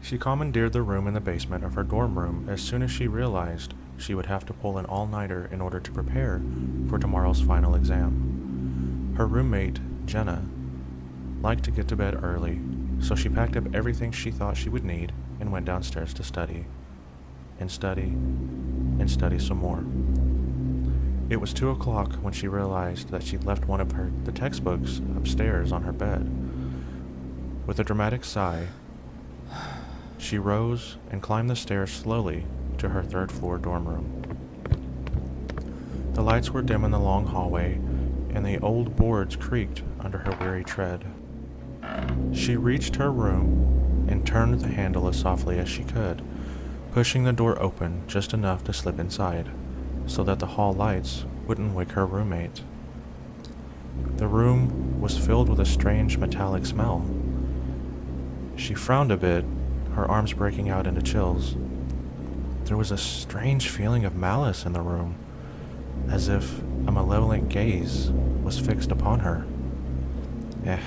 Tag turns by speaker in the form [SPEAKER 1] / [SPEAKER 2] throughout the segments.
[SPEAKER 1] She commandeered the room in the basement of her dorm room as soon as she realized she would have to pull an all-nighter in order to prepare for tomorrow's final exam. Her roommate, Jenna, liked to get to bed early, so she packed up everything she thought she would need and went downstairs to study. And study, and study some more. It was 2 o'clock when she realized that she'd left one of the textbooks upstairs on her bed. With a dramatic sigh, she rose and climbed the stairs slowly to her third-floor dorm room. The lights were dim in the long hallway, and the old boards creaked under her weary tread. She reached her room and turned the handle as softly as she could, pushing the door open just enough to slip inside, so that the hall lights wouldn't wake her roommate. The room was filled with a strange metallic smell. She frowned a bit, her arms breaking out into chills. There was a strange feeling of malice in the room, as if a malevolent gaze was fixed upon her.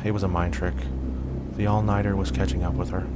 [SPEAKER 1] It was a mind trick. The all-nighter was catching up with her.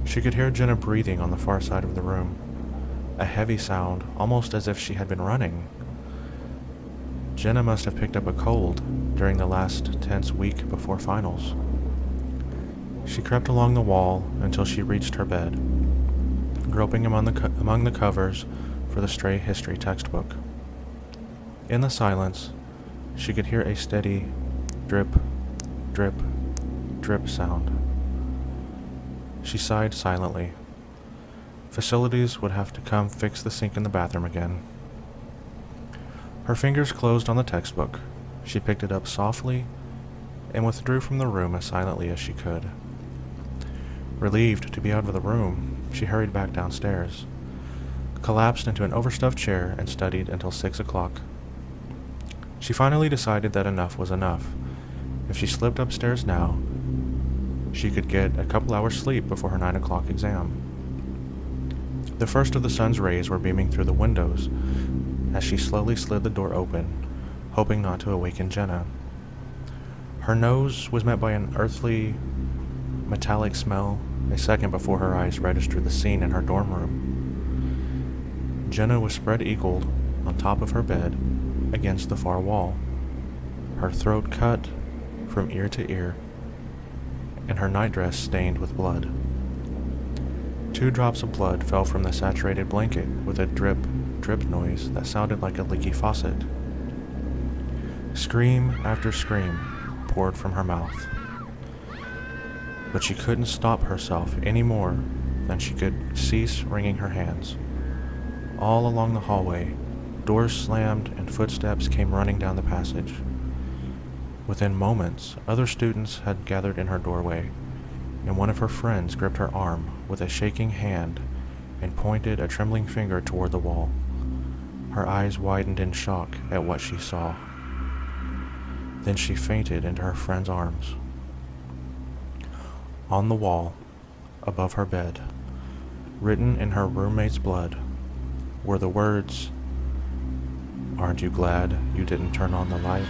[SPEAKER 1] She could hear Jenna breathing on the far side of the room, a heavy sound, almost as if she had been running. Jenna must have picked up a cold during the last tense week before finals. She crept along the wall until she reached her bed, groping among the covers for the stray history textbook. In the silence, she could hear a steady drip, drip, drip sound. She sighed silently. Facilities would have to come fix the sink in the bathroom again. Her fingers closed on the textbook. She picked it up softly and withdrew from the room as silently as she could. Relieved to be out of the room, she hurried back downstairs, collapsed into an overstuffed chair, and studied until 6 o'clock. She finally decided that enough was enough. If she slipped upstairs now, she could get a couple hours sleep before her 9 o'clock exam. The first of the sun's rays were beaming through the windows as she slowly slid the door open, hoping not to awaken Jenna. Her nose was met by an earthly, metallic smell a second before her eyes registered the scene in her dorm room. Jenna was spread-eagled on top of her bed against the far wall, her throat cut from ear to ear, and her nightdress stained with blood. 2 drops of blood fell from the saturated blanket with a drip, drip noise that sounded like a leaky faucet. Scream after scream poured from her mouth, but she couldn't stop herself any more than she could cease wringing her hands. All along the hallway, doors slammed and footsteps came running down the passage. Within moments, other students had gathered in her doorway, and one of her friends gripped her arm with a shaking hand and pointed a trembling finger toward the wall. Her eyes widened in shock at what she saw. Then she fainted into her friend's arms. On the wall, above her bed, written in her roommate's blood, were the words, "Aren't you glad you didn't turn on the light?"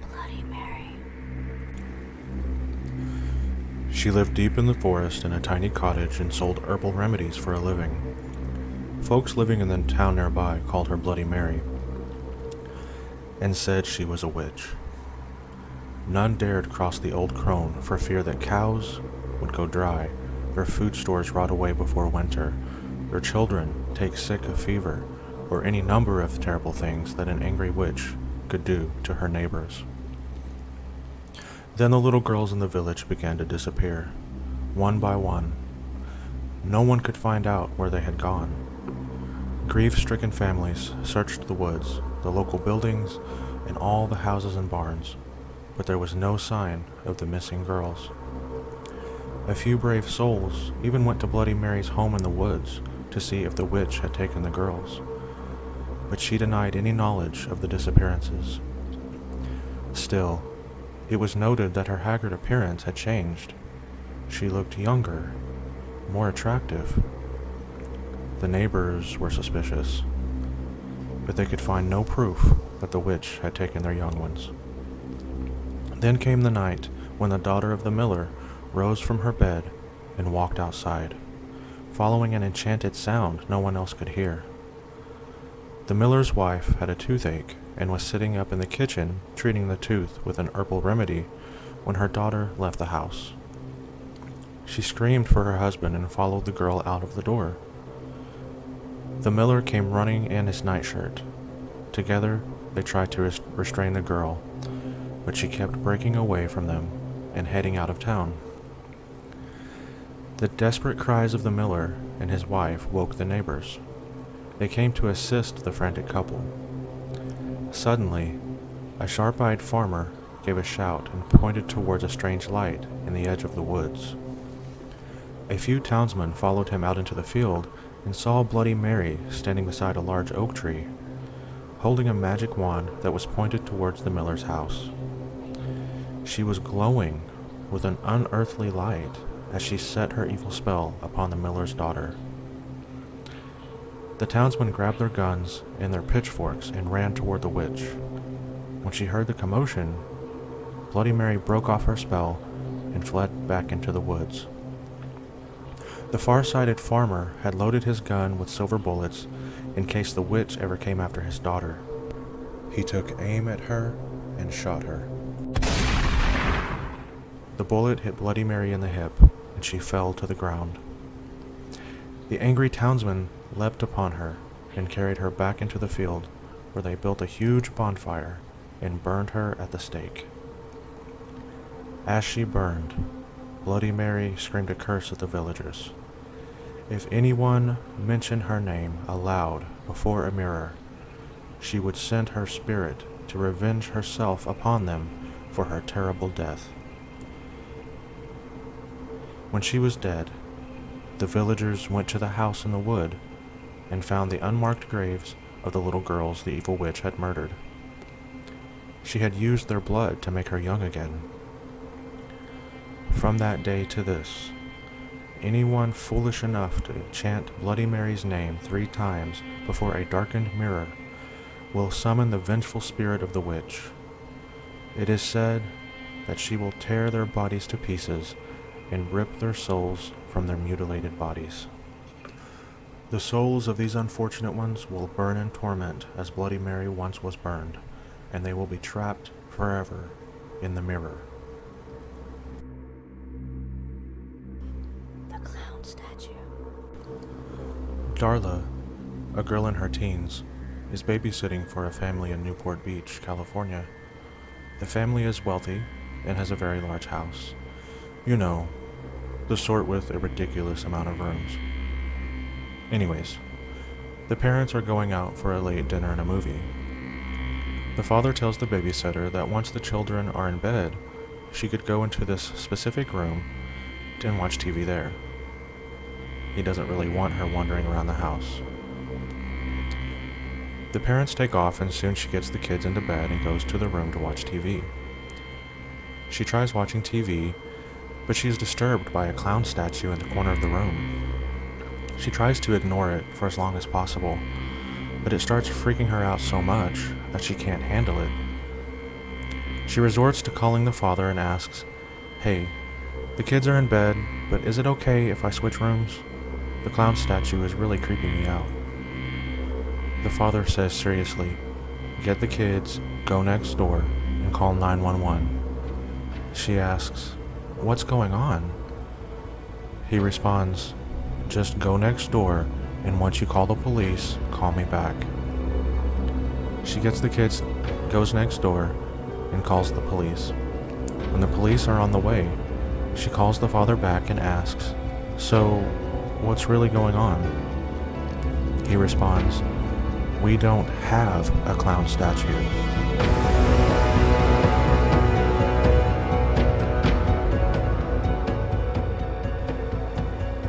[SPEAKER 2] Bloody Mary.
[SPEAKER 1] She lived deep in the forest in a tiny cottage and sold herbal remedies for a living. Folks living in the town nearby called her Bloody Mary and said she was a witch. None dared cross the old crone for fear that cows would go dry, their food stores rot away before winter, their children take sick of fever, or any number of terrible things that an angry witch could do to her neighbors. Then the little girls in the village began to disappear, one by one. No one could find out where they had gone. Grief-stricken families searched the woods, the local buildings, and all the houses and barns, but there was no sign of the missing girls. A few brave souls even went to Bloody Mary's home in the woods to see if the witch had taken the girls, but she denied any knowledge of the disappearances. Still, it was noted that her haggard appearance had changed. She looked younger, more attractive. The neighbors were suspicious, but they could find no proof but the witch had taken their young ones. Then came the night when the daughter of the miller rose from her bed and walked outside, following an enchanted sound no one else could hear. The miller's wife had a toothache and was sitting up in the kitchen treating the tooth with an herbal remedy when her daughter left the house. She screamed for her husband and followed the girl out of the door. The miller came running in his nightshirt. Together, they tried to restrain the girl, but she kept breaking away from them and heading out of town. The desperate cries of the miller and his wife woke the neighbors. They came to assist the frantic couple. Suddenly, a sharp-eyed farmer gave a shout and pointed towards a strange light in the edge of the woods. A few townsmen followed him out into the field and saw Bloody Mary standing beside a large oak tree, holding a magic wand that was pointed towards the miller's house. She was glowing with an unearthly light as she set her evil spell upon the miller's daughter. The townsmen grabbed their guns and their pitchforks and ran toward the witch. When she heard the commotion, Bloody Mary broke off her spell and fled back into the woods. The far-sighted farmer had loaded his gun with silver bullets in case the witch ever came after his daughter. He took aim at her and shot her. The bullet hit Bloody Mary in the hip, and she fell to the ground. The angry townsmen leapt upon her and carried her back into the field, where they built a huge bonfire and burned her at the stake. As she burned, Bloody Mary screamed a curse at the villagers. If anyone mentioned her name aloud before a mirror, she would send her spirit to revenge herself upon them for her terrible death. When she was dead, the villagers went to the house in the wood and found the unmarked graves of the little girls the evil witch had murdered. She had used their blood to make her young again. From that day to this, anyone foolish enough to chant Bloody Mary's name 3 times before a darkened mirror will summon the vengeful spirit of the witch. It is said that she will tear their bodies to pieces and rip their souls from their mutilated bodies. The souls of these unfortunate ones will burn in torment as Bloody Mary once was burned, and they will be trapped forever in the mirror.
[SPEAKER 2] The clown statue.
[SPEAKER 1] Darla, a girl in her teens, is babysitting for a family in Newport Beach, California. The family is wealthy and has a very large house. You know, the sort with a ridiculous amount of rooms. Anyways, the parents are going out for a late dinner and a movie. The father tells the babysitter that once the children are in bed, she could go into this specific room and watch TV there. He doesn't really want her wandering around the house. The parents take off and soon she gets the kids into bed and goes to the room to watch TV. She tries watching TV, but she is disturbed by a clown statue in the corner of the room. She tries to ignore it for as long as possible, but it starts freaking her out so much that she can't handle it. She resorts to calling the father and asks, "Hey, the kids are in bed, but is it okay if I switch rooms? The clown statue is really creeping me out." The father says seriously, "Get the kids, go next door, and call 911. She asks, "What's going on?" He responds, "Just go next door, and once you call the police, call me back." She gets the kids, goes next door, and calls the police. When the police are on the way, she calls the father back and asks, "So, what's really going on?" He responds, "We don't have a clown statue."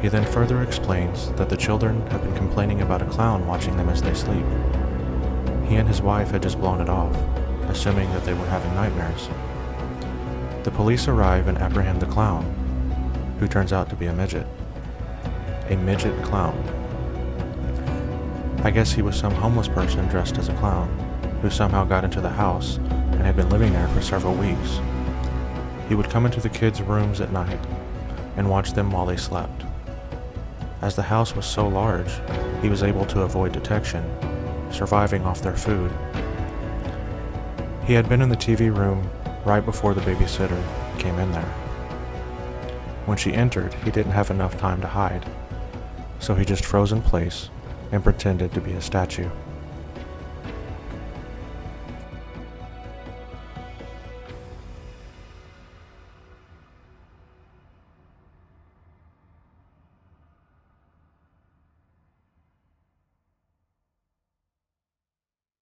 [SPEAKER 1] He then further explains that the children have been complaining about a clown watching them as they sleep. He and his wife had just blown it off, assuming that they were having nightmares. The police arrive and apprehend the clown, who turns out to be a midget. A midget clown. I guess he was some homeless person dressed as a clown. who somehow got into the house and had been living there for several weeks. He would come into the kids' rooms at night and watch them while they slept. As the house was so large, he was able to avoid detection, surviving off their food. He had been in the TV room right before the babysitter came in there. When she entered, he didn't have enough time to hide, so he just froze in place and pretended to be a statue.